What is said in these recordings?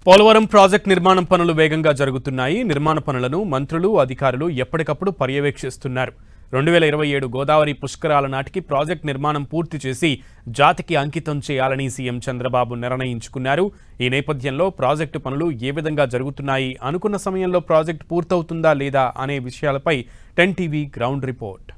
Polavaram project నిర్మాణం పనులు వేగంగా జరుగుతున్నాయి. నిర్మాణ పనులను మంత్రులు, అధికారులు ఎప్పటికప్పుడు పర్యవేక్షిస్తున్నారు. 2027 గోదావరి పుష్కరాల నాటికి ప్రాజెక్టు నిర్మాణం పూర్తి చేసి జాతికి అంకితం చేయాలని సీఎం చంద్రబాబు నిర్ణయించుకున్నారు. ఈ నేపథ్యంలో ప్రాజెక్టు పనులు ఏ విధంగా జరుగుతున్నాయి, అనుకున్న సమయంలో ప్రాజెక్టు పూర్తవుతుందా లేదా అనే విషయాలపై 10 టీవీ గ్రౌండ్ రిపోర్ట్.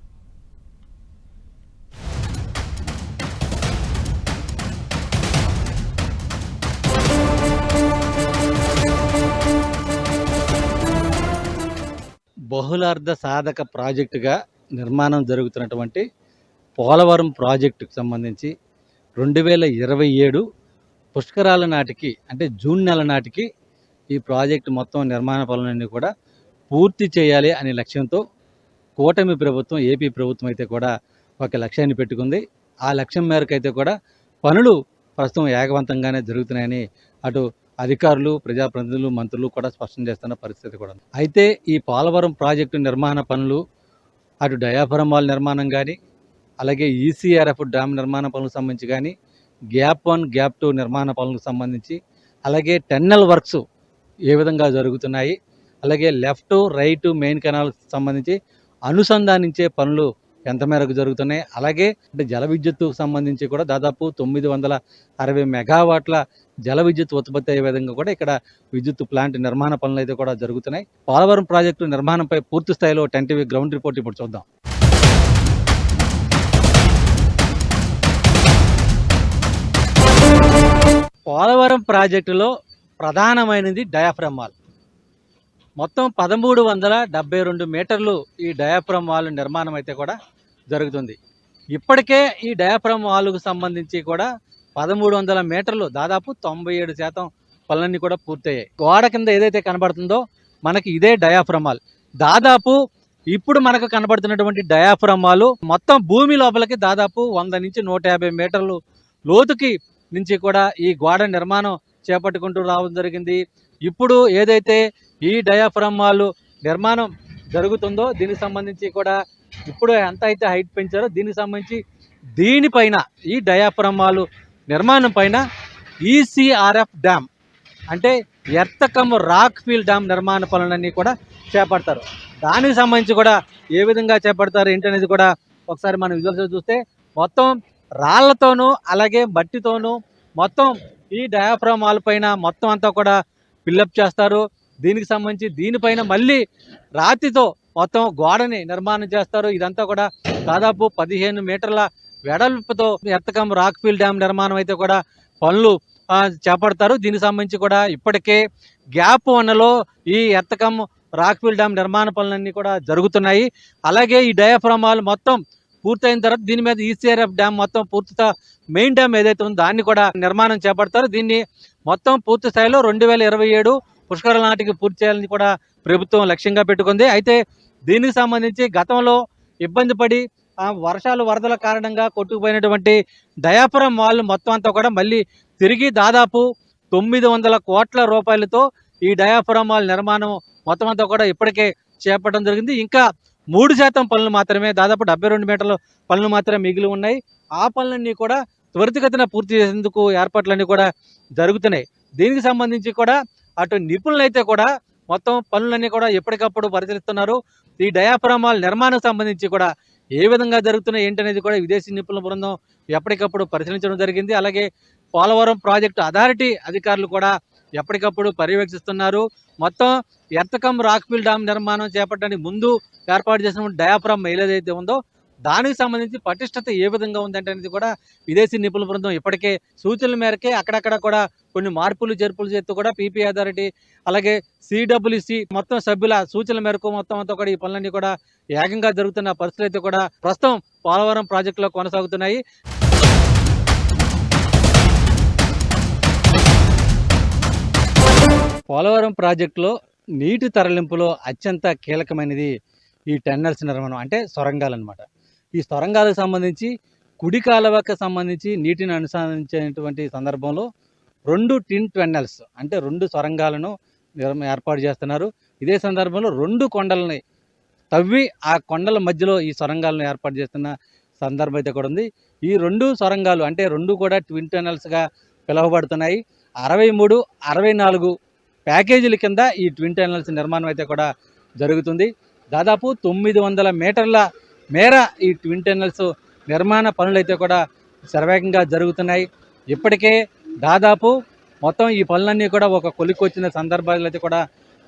బహుళార్థ సాధక ప్రాజెక్టుగా నిర్మాణం జరుగుతున్నటువంటి పోలవరం ప్రాజెక్టుకు సంబంధించి 2027 పుష్కరాల నాటికి అంటే జూన్ నెల నాటికి ఈ ప్రాజెక్టు మొత్తం నిర్మాణ పనులన్నీ కూడా పూర్తి చేయాలి అనే లక్ష్యంతో కూటమి ప్రభుత్వం, ఏపీ ప్రభుత్వం అయితే కూడా ఒక లక్ష్యాన్ని పెట్టుకుంది. ఆ లక్ష్యం మేరకు అయితే కూడా పనులు ప్రస్తుతం ఏకవంతంగానే జరుగుతున్నాయని అటు అధికారులు, ప్రజాప్రతినిధులు, మంత్రులు కూడా స్పష్టం చేస్తున్న పరిస్థితి కూడా. అయితే ఈ పోలవరం ప్రాజెక్టు నిర్మాణ పనులు అటు డయాఫ్రమ్ వాల్ నిర్మాణం కానీ, అలాగే ఈసీఆర్ఎఫ్ డ్యామ్ నిర్మాణ పనులకు సంబంధించి కానీ, గ్యాప్ 1, గ్యాప్ 2 నిర్మాణ పనులకు సంబంధించి, అలాగే టన్నెల్ వర్క్స్ ఏ విధంగా జరుగుతున్నాయి, అలాగే లెఫ్ట్, రైట్ మెయిన్ కెనాల్ సంబంధించి అనుసంధానించే పనులు ఎంత మేరకు జరుగుతున్నాయి, అలాగే అంటే జల విద్యుత్తుకు సంబంధించి కూడా దాదాపు 960 మెగావాట్ల జల విద్యుత్ ఉత్పత్తి అయ్యే విధంగా కూడా ఇక్కడ విద్యుత్ ప్లాంట్ నిర్మాణ పనులు అయితే కూడా జరుగుతున్నాయి. పోలవరం ప్రాజెక్టు నిర్మాణంపై పూర్తి స్థాయిలో 10 టీవీ గ్రౌండ్ రిపోర్ట్ ఇప్పుడు చూద్దాం. పోలవరం ప్రాజెక్టులో ప్రధానమైనది డయాఫ్రమ్ వాల్. మొత్తం 1372 మీటర్లు ఈ డయాఫ్రమ్ వాల్ నిర్మాణం అయితే కూడా జరుగుతుంది. ఇప్పటికే ఈ డయాఫ్రమ్ వాల్కు సంబంధించి కూడా 1300 మీటర్లు, దాదాపు 97% పనులన్నీ కూడా పూర్తయ్యాయి. గోడ కింద ఏదైతే కనబడుతుందో మనకి ఇదే డయాఫ్రమ్ వాల్. దాదాపు ఇప్పుడు మనకు కనబడుతున్నటువంటి డయాఫ్రమ్ వాల్ మొత్తం భూమి లోపలికి దాదాపు 100 నుంచి 150 మీటర్లు లోతుకి నుంచి కూడా ఈ గోడ నిర్మాణం చేపట్టుకుంటూ రావడం జరిగింది. ఇప్పుడు ఏదైతే ఈ డయాఫ్రమ్ వాల్ నిర్మాణం జరుగుతుందో దీనికి సంబంధించి కూడా ఇప్పుడు ఎంత అయితే హైట్ పెంచారో దీనికి సంబంధించి దీనిపైన ఈ డయాఫ్రమ్ వాల్ నిర్మాణం పైన ఈసీఆర్ఎఫ్ డ్యామ్ అంటే earth cum rock feel dam నిర్మాణ పనులన్నీ కూడా చేపడతారు. దానికి సంబంధించి కూడా ఏ విధంగా చేపడతారు ఏంటనేది కూడా ఒకసారి మనం విజువల్స్ చూస్తే మొత్తం రాళ్లతోనూ అలాగే మట్టితోనూ మొత్తం ఈ డయాఫ్రమ్ వాల్ పైన మొత్తం అంతా కూడా ఫిల్అప్ చేస్తారు. దీనికి సంబంధించి దీనిపైన మళ్ళీ రాతితో మొత్తం గోడని నిర్మాణం చేస్తారు. ఇదంతా కూడా దాదాపు 15 మీటర్ల వెడల్పుతో earth cum rock feel dam నిర్మాణం అయితే కూడా పనులు చేపడతారు. దీనికి సంబంధించి కూడా ఇప్పటికే గ్యాప్ 1లో ఈ earth cum rock feel dam నిర్మాణ పనులన్నీ కూడా జరుగుతున్నాయి. అలాగే ఈ డయాఫ్రమ్ వాల్ మొత్తం పూర్తయిన తర్వాత దీని మీద ఈసీఆర్ఎఫ్ డ్యామ్ మొత్తం పూర్తిగా మెయిన్ డ్యామ్ ఏదైతే ఉందో దాన్ని కూడా నిర్మాణం చేపడతారు. దీన్ని మొత్తం పూర్తి స్థాయిలో 2027 పుష్కరాల నాటికి పూర్తి చేయాలని కూడా ప్రభుత్వం లక్ష్యంగా పెట్టుకుంది. అయితే దీనికి సంబంధించి గతంలో ఇబ్బంది పడి వర్షాలు, వరదల కారణంగా కొట్టుకుపోయినటువంటి డయాఫ్రమ్ వాల్ మొత్తం అంతా కూడా మళ్ళీ తిరిగి దాదాపు 900 కోట్ల రూపాయలతో ఈ డయాఫ్రమ్ వాల్ నిర్మాణం మొత్తం అంతా కూడా ఇప్పటికే చేపట్టడం జరిగింది. ఇంకా 3% పనులు మాత్రమే, దాదాపు 72 మీటర్ల పనులు మాత్రమే మిగిలి ఉన్నాయి. ఆ పనులన్నీ కూడా త్వరితగతిన పూర్తి చేసేందుకు ఏర్పాట్లన్నీ కూడా జరుగుతున్నాయి. దీనికి సంబంధించి కూడా అటు నిపుణులైతే కూడా మొత్తం పనులన్నీ కూడా ఎప్పటికప్పుడు పరిశీలిస్తున్నారు. ఈ డయాఫ్రమ్ వాల్ నిర్మాణం సంబంధించి కూడా ఏ విధంగా జరుగుతున్నాయి ఏంటనేది కూడా విదేశీ నిపుణుల బృందం ఎప్పటికప్పుడు పరిశీలించడం జరిగింది. అలాగే పోలవరం ప్రాజెక్టు అథారిటీ అధికారులు కూడా ఎప్పటికప్పుడు పర్యవేక్షిస్తున్నారు. మొత్తం earth cum rock feel dam నిర్మాణం చేపట్టడానికి ముందు ఏర్పాటు చేసిన డయాఫ్రమ్ ఏదైతే ఉందో దానికి సంబంధించి పటిష్టత ఏ విధంగా ఉందంటే అనేది కూడా విదేశీ నిపుణుల బృందం ఇప్పటికే సూచనల మేరకే అక్కడక్కడ కూడా కొన్ని మార్పులు చేర్పులు చేస్తూ కూడా పీపీ అథారిటీ అలాగే సిడబ్ల్యూసి మొత్తం సభ్యుల సూచనల మేరకు మొత్తం అంతా కూడా ఈ పనులన్నీ కూడా ఏకంగా జరుగుతున్న పరిస్థితులు అయితే కూడా ప్రస్తుతం పోలవరం ప్రాజెక్టులో కొనసాగుతున్నాయి. పోలవరం ప్రాజెక్టులో నీటి తరలింపులో అత్యంత కీలకమైనది ఈ టన్నెల్స్ నిర్మాణం అంటే సొరంగాలు అన్నమాట. ఈ సొరంగాలకు సంబంధించి కుడి కాలువకు సంబంధించి నీటిని అనుసంధానించేటువంటి సందర్భంలో 2 టిన్ టన్నెల్స్ అంటే 2 సొరంగాలను ఏర్పాటు చేస్తున్నారు. ఇదే సందర్భంలో 2 కొండలని తవ్వి ఆ కొండల మధ్యలో ఈ సొరంగాలను ఏర్పాటు చేస్తున్న సందర్భం అయితే కూడా ఉంది. ఈ 2 సొరంగాలు అంటే 2 కూడా ట్విన్ టన్నెల్స్గా పిలువబడుతున్నాయి. 63, 64 ప్యాకేజీల కింద ఈ ట్విన్ టన్నెల్స్ నిర్మాణం అయితే కూడా జరుగుతుంది. దాదాపు 900 మీటర్ల మేర ఈ ట్విన్ టన్నెల్స్ నిర్మాణ పనులు అయితే కూడా శరవేగంగా జరుగుతున్నాయి. ఇప్పటికే దాదాపు మొత్తం ఈ పనులన్నీ కూడా ఒక కొలిక్కొచ్చిన సందర్భాలు అయితే కూడా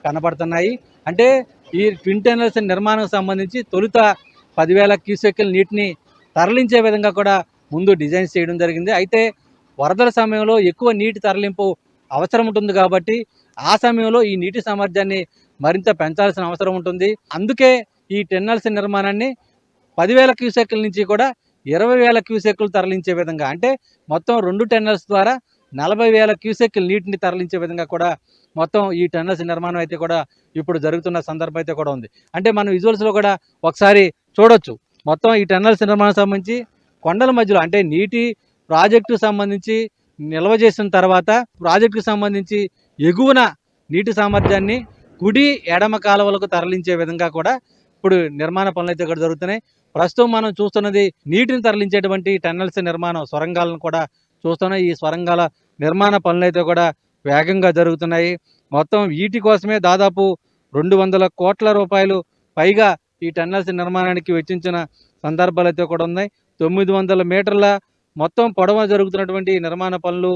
కనబడుతున్నాయి. అంటే ఈ ట్విన్ టన్నెల్స్ నిర్మాణం సంబంధించి తొలుత 10,000 క్యూసెక్కుల నీటిని తరలించే విధంగా కూడా ముందు డిజైన్ చేయడం జరిగింది. అయితే వరదల సమయంలో ఎక్కువ నీటి తరలింపు అవసరం ఉంటుంది కాబట్టి ఆ సమయంలో ఈ నీటి సామర్థ్యాన్ని మరింత పెంచాల్సిన అవసరం ఉంటుంది. అందుకే ఈ టన్నెల్స్ నిర్మాణాన్ని 10,000 క్యూసెక్కుల నుంచి కూడా 20,000 క్యూసెక్కులు తరలించే విధంగా, అంటే మొత్తం 2 టన్నెల్స్ ద్వారా 40,000 క్యూసెక్కుల నీటిని తరలించే విధంగా కూడా మొత్తం ఈ టన్నెల్స్ నిర్మాణం అయితే కూడా ఇప్పుడు జరుగుతున్న సందర్భం అయితే కూడా ఉంది. అంటే మనం విజువల్స్లో కూడా ఒకసారి చూడొచ్చు. మొత్తం ఈ టన్నెల్స్ నిర్మాణం సంబంధించి కొండల మధ్యలో, అంటే నీటి ప్రాజెక్టు సంబంధించి నిల్వ చేసిన తర్వాత ప్రాజెక్టుకు సంబంధించి ఎగువన నీటి సామర్థ్యాన్ని కుడి ఎడమ కాలువలకు తరలించే విధంగా కూడా ఇప్పుడు నిర్మాణ పనులు అయితే కూడా జరుగుతున్నాయి. ప్రస్తుతం మనం చూస్తున్నది నీటిని తరలించేటువంటి టన్నెల్స్ నిర్మాణం, సొరంగాలను కూడా చూస్తున్నాం. ఈ సొరంగాల నిర్మాణ పనులు అయితే కూడా వేగంగా జరుగుతున్నాయి. మొత్తం వీటి కోసమే దాదాపు 200 కోట్ల రూపాయలు పైగా ఈ టన్నెల్స్ నిర్మాణానికి వెచ్చించిన సందర్భాలు అయితే కూడా ఉన్నాయి. 900 మీటర్ల మొత్తం పొడవ జరుగుతున్నటువంటి నిర్మాణ పనులు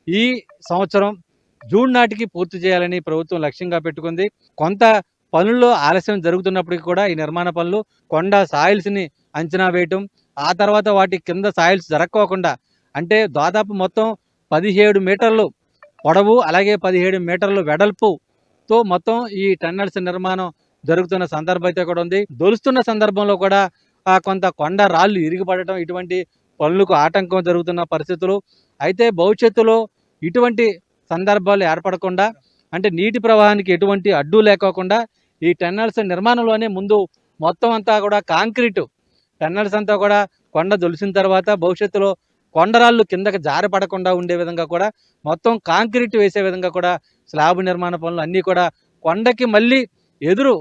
ఈ సంవత్సరం జూన్ నాటికి పూర్తి చేయాలని ప్రభుత్వం లక్ష్యంగా పెట్టుకుంది. కొంత పనుల్లో ఆలస్యం జరుగుతున్నప్పటికీ కూడా ఈ నిర్మాణ పనులు కొండ సాయిల్స్ని అంచనా వేయటం, ఆ తర్వాత వాటి కింద సాయిల్స్ జరక్కోకుండా, అంటే దాదాపు మొత్తం 17 మీటర్లు పొడవు అలాగే 17 మీటర్లు వెడల్పుతో మొత్తం ఈ టన్నెల్స్ నిర్మాణం జరుగుతున్న సందర్భం అయితే కూడా ఉంది. దొలుస్తున్న సందర్భంలో కూడా కొంత కొండ రాళ్ళు ఇరిగిపడటం, ఇటువంటి పనులకు ఆటంకం జరుగుతున్న పరిస్థితులు. అయితే భవిష్యత్తులో ఇటువంటి సందర్భాలు ఏర్పడకుండా, అంటే నీటి ప్రవాహానికి ఎటువంటి అడ్డు లేకోకుండా ఈ టన్నెల్స్ నిర్మాణంలోనే ముందు మొత్తం అంతా కూడా కాంక్రీటు టన్నెల్స్ అంతా కూడా కొండ దొలిసిన తర్వాత భవిష్యత్తులో కొండరాళ్ళు కిందకి జారపడకుండా ఉండే విధంగా కూడా మొత్తం కాంక్రీట్ వేసే విధంగా కూడా స్లాబ్ నిర్మాణ పనులు అన్నీ కూడా కొండకి మళ్ళీ ఎదురు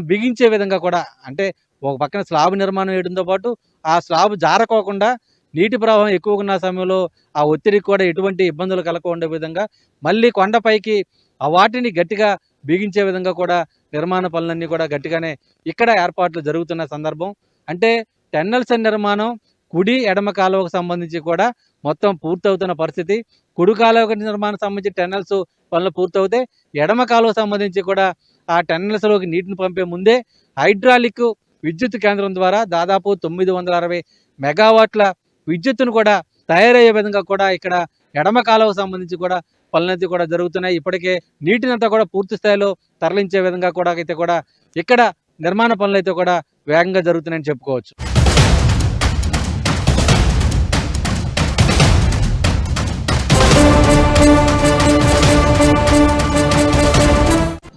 బిగించే విధంగా కూడా, అంటే ఒక పక్కన స్లాబ్ నిర్మాణం వేయడంతో పాటు ఆ స్లాబ్ జారకోకుండా నీటి ప్రవాహం ఎక్కువగా ఉన్న సమయంలో ఆ ఒత్తిడికి కూడా ఎటువంటి ఇబ్బందులు కలగకుండా విధంగా మళ్ళీ కొండపైకి ఆ వాటిని గట్టిగా బిగించే విధంగా కూడా నిర్మాణ పనులన్నీ కూడా గట్టిగానే ఇక్కడ ఏర్పాట్లు జరుగుతున్న సందర్భం. అంటే టన్నెల్స్ నిర్మాణం కుడి ఎడమ కాలువకు సంబంధించి కూడా మొత్తం పూర్తవుతున్న పరిస్థితి. కుడి కాలువ నిర్మాణం సంబంధించి టన్నెల్స్ పనులు పూర్తవుతాయి. ఎడమ కాలువ సంబంధించి కూడా ఆ టన్నెల్స్లోకి నీటిని పంపే ముందే హైడ్రాలిక్ విద్యుత్ కేంద్రం ద్వారా దాదాపు 960 మెగావాట్ల విద్యుత్తును కూడా తయారయ్యే విధంగా కూడా ఇక్కడ ఎడమ కాలువకు సంబంధించి కూడా పనులన్నీ కూడా జరుగుతున్నాయి. ఇప్పటికే నీటినంతా కూడా పూర్తి స్థాయిలో తరలించే విధంగా కూడా అయితే కూడా ఇక్కడ నిర్మాణ పనులు అయితే కూడా వేగంగా జరుగుతున్నాయని చెప్పుకోవచ్చు.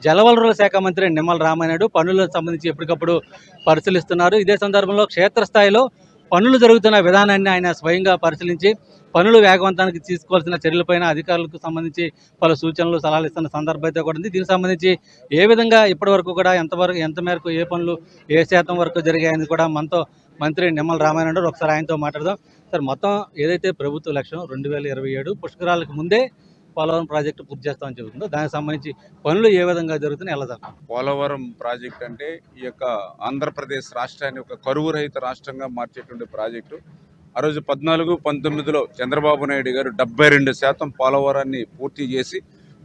జలవనరుల శాఖ మంత్రి నిమ్మల రామానాయుడు పనులకు సంబంధించి ఎప్పటికప్పుడు పరిశీలిస్తున్నారు. ఇదే సందర్భంలో క్షేత్రస్థాయిలో పనులు జరుగుతున్న విధానాన్ని ఆయన స్వయంగా పరిశీలించి పనులు వేగవంతానికి తీసుకోవాల్సిన చర్యలపైన అధికారులకు సంబంధించి పలు సూచనలు సలహాలు ఇస్తున్న సందర్భం అయితే కూడా ఉంది. దీనికి సంబంధించి ఏ విధంగా ఇప్పటి వరకు కూడా ఎంత మేరకు ఏ పనులు ఏ శాతం వరకు జరిగాయని కూడా మనతో మంత్రి నిమ్మల రామానాయుడు ఒకసారి ఆయనతో మాట్లాడదాం. సార్, మొత్తం ఏదైతే ప్రభుత్వ లక్ష్యం 2027 పుష్కరాలకు ముందే పోలవరం ప్రాజెక్టు పూర్తి చేస్తామని చెబుతుందో దానికి సంబంధించి పనులు ఏ విధంగా జరుగుతున్నాయి, ఎలా జరుగుతుంది? పోలవరం ప్రాజెక్ట్ అంటే ఈ యొక్క ఆంధ్రప్రదేశ్ రాష్ట్రాన్ని ఒక కరువు రహిత రాష్ట్రంగా మార్చేటువంటి ప్రాజెక్టు. ఆ రోజు 14-19లో చంద్రబాబు నాయుడు గారు 72% పోలవరాన్ని పూర్తి చేసి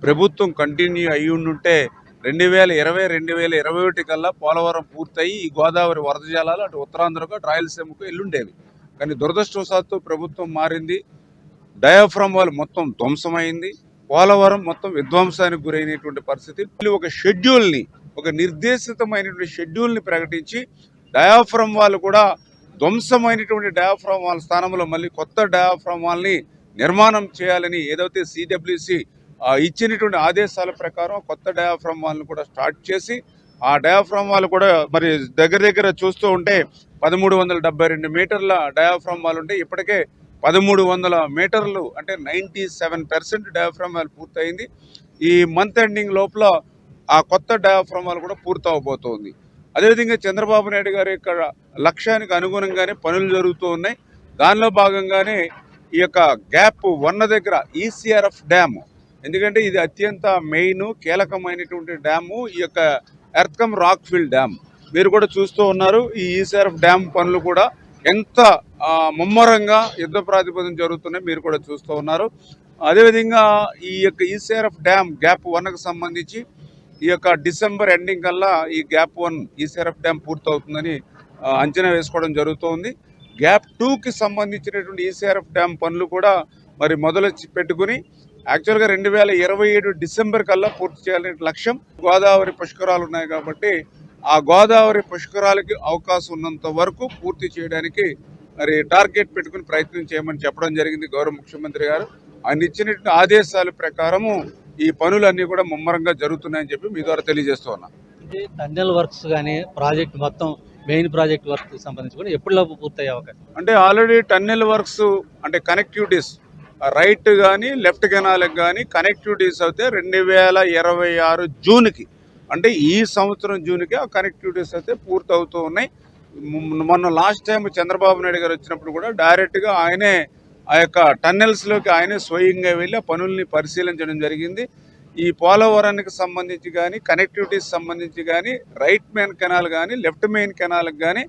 ప్రభుత్వం కంటిన్యూ అయి ఉండుంటే 2020-2021 కల్లా పోలవరం పూర్తయి ఈ గోదావరి వరద జలాలు అటు ఉత్తరాంధ్రకు అటు రాయలసీమకు ఎల్లుండేవి. కానీ దురదృష్టవశాత్తు ప్రభుత్వం మారింది. డయాఫ్రమ్ వాల్ మొత్తం ధ్వంసమైంది. పోలవరం మొత్తం విధ్వంసానికి గురైనటువంటి పరిస్థితి. ఒక షెడ్యూల్ని, ఒక నిర్దేశితమైనటువంటి షెడ్యూల్ని ప్రకటించి డయాఫ్రమ్ వాల్ కూడా ధ్వంసమైనటువంటి డయాఫ్రమ్ వాల్ స్థానంలో మళ్ళీ కొత్త డయాఫ్రమ్ వాల్ని నిర్మాణం చేయాలని ఏదైతే సిడబ్ల్యూసి ఇచ్చినటువంటి ఆదేశాల ప్రకారం కొత్త డయాఫ్రమ్ వాల్ని కూడా స్టార్ట్ చేసి ఆ డయాఫ్రమ్ వాల్ కూడా మరి దగ్గర చూస్తూ ఉంటే 1372 మీటర్ల డయాఫ్రమ్ వాల్ ఉంటే ఇప్పటికే 1300 మీటర్లు అంటే 97% డయాఫ్రమ్ వాల్ పూర్తయింది. ఈ మంత్ ఎండింగ్ లోపల ఆ కొత్త డయాఫ్రమ్ వాల్ కూడా పూర్తవబోతోంది. అదేవిధంగా చంద్రబాబు నాయుడు గారి యొక్క లక్ష్యానికి అనుగుణంగానే పనులు జరుగుతూ ఉన్నాయి. దానిలో భాగంగానే ఈ యొక్క గ్యాప్ 1 దగ్గర ఈసీఆర్ఎఫ్ డ్యామ్ ఎందుకంటే ఇది అత్యంత మెయిన్ కీలకమైనటువంటి డ్యాము, ఈ యొక్క ఎర్త్కమ్ రాక్ఫిల్ డ్యామ్. మీరు కూడా చూస్తూ ఉన్నారు ఈ ఈసీఆర్ఎఫ్ డ్యామ్ పనులు కూడా ఎంత ముమ్మరంగా యుద్ధ ప్రాతిపదికన జరుగుతున్నాయి మీరు కూడా చూస్తూ ఉన్నారు. అదేవిధంగా ఈ యొక్క ఈసీఆర్ఎఫ్ డ్యామ్ గ్యాప్ 1కు సంబంధించి ఈ యొక్క డిసెంబర్ ఎండింగ్ కల్లా ఈ గ్యాప్ 1 ఈసీఆర్ఎఫ్ డ్యామ్ పూర్తవుతుందని అంచనా వేసుకోవడం జరుగుతోంది. గ్యాప్ 2కి సంబంధించినటువంటి ఈసీఆర్ఎఫ్ డ్యామ్ పనులు కూడా మరి మొదలు పెట్టుకుని యాక్చువల్గా 2027 డిసెంబర్ కల్లా పూర్తి చేయాలనే లక్ష్యం. గోదావరి పుష్కరాలు ఉన్నాయి కాబట్టి ఆ గోదావరి పుష్కరాలకి అవకాశం ఉన్నంత వరకు పూర్తి చేయడానికి మరి టార్గెట్ పెట్టుకుని ప్రయత్నం చేయమని చెప్పడం జరిగింది గౌరవ ముఖ్యమంత్రి గారు. ఆయన ఇచ్చినటువంటి ఆదేశాల ప్రకారము ఈ పనులన్నీ కూడా ముమ్మరంగా జరుగుతున్నాయని చెప్పి మీ ద్వారా తెలియజేస్తూ ఉన్నా. టన్నెల్ వర్క్స్ కానీ ప్రాజెక్ట్ మొత్తం మెయిన్ ప్రాజెక్ట్ వర్క్ సంబంధించి కూడా ఎప్పటిలోపు పూర్తయ్యే అవకాశం? అంటే ఆల్రెడీ టన్నెల్ వర్క్స్ అంటే కనెక్టివిటీస్ రైట్ కానీ లెఫ్ట్ కెనాల్కి కానీ కనెక్టివిటీస్ అయితే 2026 జూన్కి, అంటే ఈ సంవత్సరం జూన్కి ఆ కనెక్టివిటీస్ అయితే పూర్తి అవుతూ ఉన్నాయి. మొన్న లాస్ట్ టైం చంద్రబాబు నాయుడు గారు వచ్చినప్పుడు కూడా డైరెక్ట్గా ఆయనే ఆ యొక్క టన్నెల్స్లోకి ఆయనే స్వయంగా వెళ్ళి ఆ పనుల్ని పరిశీలించడం జరిగింది. ఈ పోలవరానికి సంబంధించి కానీ కనెక్టివిటీస్ సంబంధించి కానీ రైట్ మెయిన్ కెనాల్ కానీ లెఫ్ట్ మెయిన్ కెనాల్కి కానీ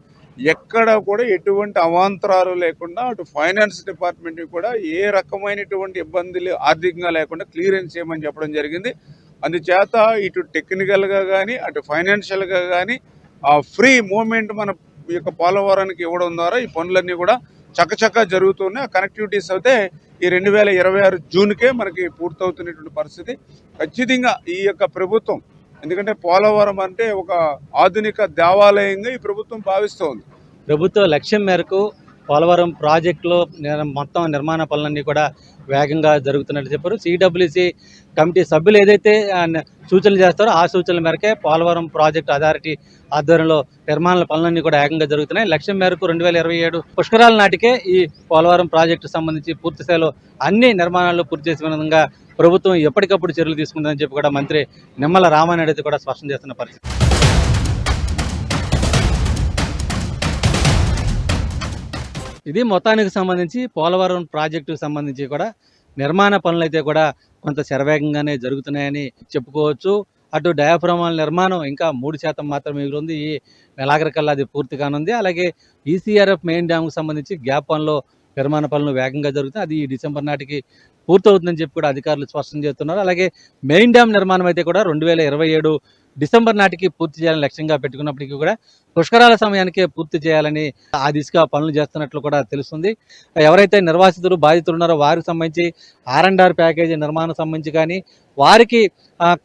ఎక్కడ కూడా ఎటువంటి అవాంతరాలు లేకుండా అటు ఫైనాన్స్ డిపార్ట్మెంట్కి కూడా ఏ రకమైనటువంటి ఇబ్బందులు ఆర్థికంగా లేకుండా క్లియరెన్స్ చేయమని చెప్పడం జరిగింది. అందుచేత ఇటు టెక్నికల్గా కానీ అటు ఫైనాన్షియల్గా కానీ ఫ్రీ మూవ్మెంట్ మన ఈ యొక్క పోలవరానికి ఇవ్వడం ద్వారా ఈ పనులన్నీ కూడా చక్కచక్క జరుగుతున్నాయి. ఆ కనెక్టివిటీస్ అయితే ఈ 2026 జూన్కే మనకి పూర్తవుతున్నటువంటి పరిస్థితి. ఖచ్చితంగా ఈ యొక్క ప్రభుత్వం, ఎందుకంటే పోలవరం అంటే ఒక ఆధునిక దేవాలయంగా ఈ ప్రభుత్వం భావిస్తోంది. ప్రభుత్వ లక్ష్యం మేరకు పోలవరం ప్రాజెక్టులో మొత్తం నిర్మాణ పనులన్నీ కూడా వేగంగా జరుగుతున్నట్టు చెప్పారు. సిడబ్ల్యూసి కమిటీ సభ్యులు ఏదైతే సూచనలు చేస్తారో ఆ సూచనల మేరకే పోలవరం ప్రాజెక్టు అథారిటీ ఆధ్వర్యంలో నిర్మాణ పనులన్నీ కూడా వేగంగా జరుగుతున్నాయి. లక్ష్యం మేరకు 2027 పుష్కరాల నాటికే ఈ పోలవరం ప్రాజెక్టు సంబంధించి పూర్తి స్థాయిలో అన్ని నిర్మాణాలు పూర్తి చేసే విధంగా ప్రభుత్వం ఎప్పటికప్పుడు చర్యలు తీసుకుంటుందని చెప్పి కూడా మంత్రి నిమ్మల రామానాయుడు అయితే కూడా స్పష్టం చేస్తున్న పరిస్థితి. ఇది మొత్తానికి సంబంధించి పోలవరం ప్రాజెక్టుకు సంబంధించి కూడా నిర్మాణ పనులు అయితే కూడా కొంత శరవేగంగానే జరుగుతున్నాయని చెప్పుకోవచ్చు. అటు డయాఫ్రామాల నిర్మాణం ఇంకా 3% మాత్రమే మిగిలింది. ఈ నెలాఖరికల్లా అది పూర్తి కానుంది. అలాగే ఈసీఆర్ఎఫ్ మెయిన్ డ్యామ్కు సంబంధించి గ్యాప్ 1లో నిర్మాణ పనులు వేగంగా జరుగుతాయి. అది ఈ డిసెంబర్ నాటికి పూర్తవుతుందని చెప్పి కూడా అధికారులు స్పష్టం చేస్తున్నారు. అలాగే మెయిన్ డ్యామ్ నిర్మాణం అయితే కూడా 2027 డిసెంబర్ నాటికి పూర్తి చేయాలని లక్ష్యంగా పెట్టుకున్నప్పటికీ కూడా పుష్కరాల సమయానికే పూర్తి చేయాలని ఆ దిశగా పనులు చేస్తున్నట్లు కూడా తెలుస్తుంది. ఎవరైతే నిర్వాసితులు బాధితులు ఉన్నారో వారికి సంబంధించి R&R ప్యాకేజీ నిర్మాణం సంబంధించి కానీ, వారికి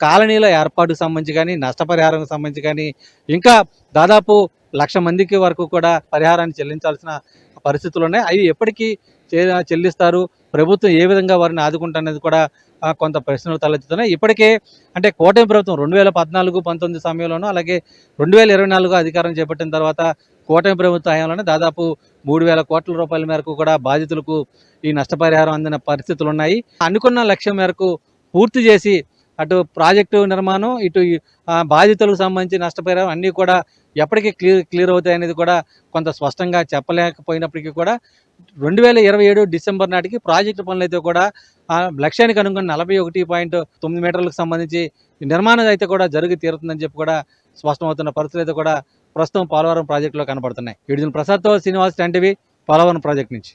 కాలనీల ఏర్పాటుకు సంబంధించి కానీ, నష్టపరిహారం సంబంధించి కానీ ఇంకా దాదాపు 1,00,000 మందికి వరకు కూడా పరిహారాన్ని చెల్లించాల్సిన పరిస్థితులు ఉన్నాయి. అవి ఎప్పటికీ చెల్లిస్తారు, ప్రభుత్వం ఏ విధంగా వారిని ఆదుకుంటున్నది కూడా కొంత ప్రశ్నలు తలెత్తుతున్నాయి. ఇప్పటికే అంటే కూటమి ప్రభుత్వం 2014-19 సమయంలోనూ, అలాగే 2024 అధికారం చేపట్టిన తర్వాత కూటమి ప్రభుత్వ హయాంలోనే దాదాపు 3,000 కోట్ల రూపాయల మేరకు కూడా బాధితులకు ఈ నష్టపరిహారం అందిన పరిస్థితులు ఉన్నాయి. అనుకున్న లక్ష్యం మేరకు పూర్తి చేసి అటు ప్రాజెక్టు నిర్మాణం, ఇటు బాధితులకు సంబంధించి నష్టపరిహారం అన్నీ కూడా ఎప్పటికీ క్లియర్ అవుతాయి అనేది కూడా కొంత స్పష్టంగా చెప్పలేకపోయినప్పటికీ కూడా 2027 డిసెంబర్ నాటికి ప్రాజెక్టు పనులు అయితే కూడా లక్ష్యానికి అనుగుణ 41.9 మీటర్లకు సంబంధించి నిర్మాణం అయితే కూడా జరిగి తీరుతుందని చెప్పి కూడా స్పష్టమవుతున్న పరిస్థితులు అయితే కూడా ప్రస్తుతం పోలవరం ప్రాజెక్టులో కనబడుతున్నాయి. విడుదల ప్రసాద్తో శ్రీనివాస్, 10 టీవీ, పోలవరం ప్రాజెక్టు నుంచి.